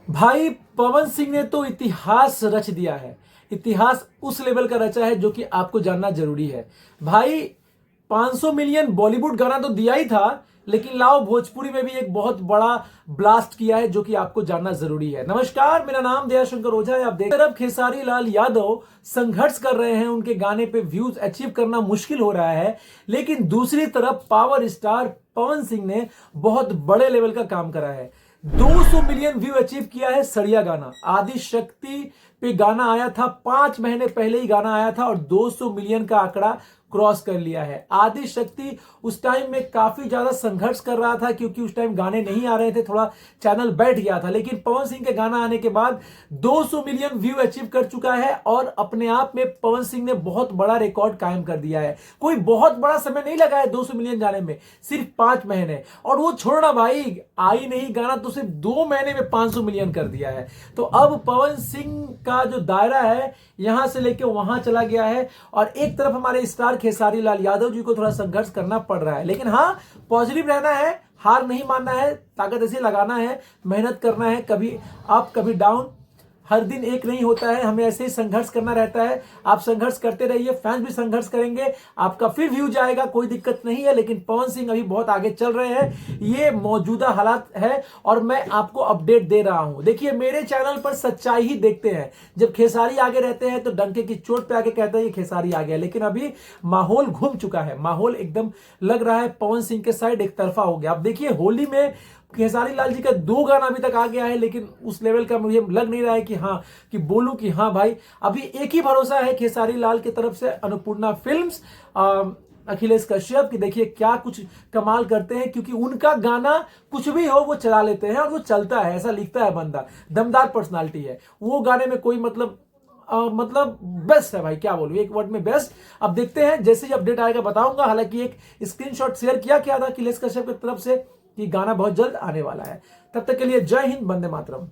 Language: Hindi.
भाई पवन सिंह ने तो इतिहास रच दिया है। इतिहास उस लेवल का रचा है जो कि आपको जानना जरूरी है। भाई 500 मिलियन बॉलीवुड गाना तो दिया ही था, लेकिन लाओ भोजपुरी में भी एक बहुत बड़ा ब्लास्ट किया है जो कि आपको जानना जरूरी है। नमस्कार, मेरा नाम दयाशंकर ओझा है। आप देख तरफ खेसारी लाल यादव संघर्ष कर रहे हैं, उनके गाने पे व्यूज अचीव करना मुश्किल हो रहा है, लेकिन दूसरी तरफ पावर स्टार पवन सिंह ने बहुत बड़े लेवल का काम करा है। 200 मिलियन व्यू अचीव किया है सड़िया गाना। आदि शक्ति पे गाना आया था, 5 महीने पहले ही गाना आया था और 200 मिलियन का आंकड़ा क्रॉस कर लिया है। आदि शक्ति उस टाइम में काफी ज्यादा संघर्ष कर रहा था क्योंकि उस टाइम गाने नहीं आ रहे थे, थोड़ा चैनल बैठ गया था, लेकिन पवन सिंह के गाना आने के बाद 200 मिलियन व्यू अचीव कर चुका है और अपने आप में पवन सिंह ने बहुत बड़ा रिकॉर्ड कायम कर दिया है। कोई बहुत बड़ा समय नहीं लगा है 200 मिलियन जाने में, सिर्फ 5 महीने। और वो छोड़ना भाई, आई नहीं गाना तो सिर्फ 2 महीने में 500 मिलियन कर दिया है। तो अब पवन सिंह का जो दायरा है यहां से लेकर वहां चला गया है और एक तरफ हमारे स्टार खेसारी लाल यादव जी को थोड़ा संघर्ष करना पड़ रहा है। लेकिन हाँ, पॉजिटिव रहना है, हार नहीं मानना है, ताकत ऐसे लगाना है, मेहनत करना है, कभी अप कभी डाउन, हर दिन एक नहीं होता है, हमें ऐसे ही संघर्ष करना रहता है। आप संघर्ष करते रहिए, फैंस भी संघर्ष करेंगे, आपका फिर व्यू जाएगा, कोई दिक्कत नहीं है। लेकिन पवन सिंह अभी बहुत आगे चल रहे हैं, ये मौजूदा हालात है और मैं आपको अपडेट दे रहा हूं। देखिए, मेरे चैनल पर सच्चाई ही देखते हैं। जब खेसारी आगे रहते हैं तो डंके की चोट पे आके कहते हैं ये खेसारी आ गया, लेकिन अभी माहौल घूम चुका है, माहौल एकदम लग रहा है पवन सिंह के साइड एक तरफा हो गया। अब देखिए, होली में खेसारी लाल जी का 2 गाना अभी तक आ गया है, लेकिन उस लेवल का मुझे लग नहीं रहा है कि हाँ, कि बोलूं कि हाँ भाई, अभी एक ही भरोसा है खेसारी लाल की तरफ से, अन्नपूर्णा फिल्म्स, अखिलेश कश्यप की। देखिए क्या कुछ कमाल करते हैं, क्योंकि उनका गाना कुछ भी हो वो चला लेते हैं और वो चलता है, ऐसा लिखता है बंदा, दमदार पर्सनालिटी है वो। गाने में कोई मतलब बेस्ट है भाई, क्या बोलूं, एक वर्ड में बेस्ट। अब देखते हैं, जैसे ही अपडेट आएगा बताऊंगा। हालांकि एक स्क्रीनशॉट शेयर किया था अखिलेश कश्यप की तरफ से कि गाना बहुत जल्द आने वाला है। तब तक के लिए जय हिंद, वंदे मातरम।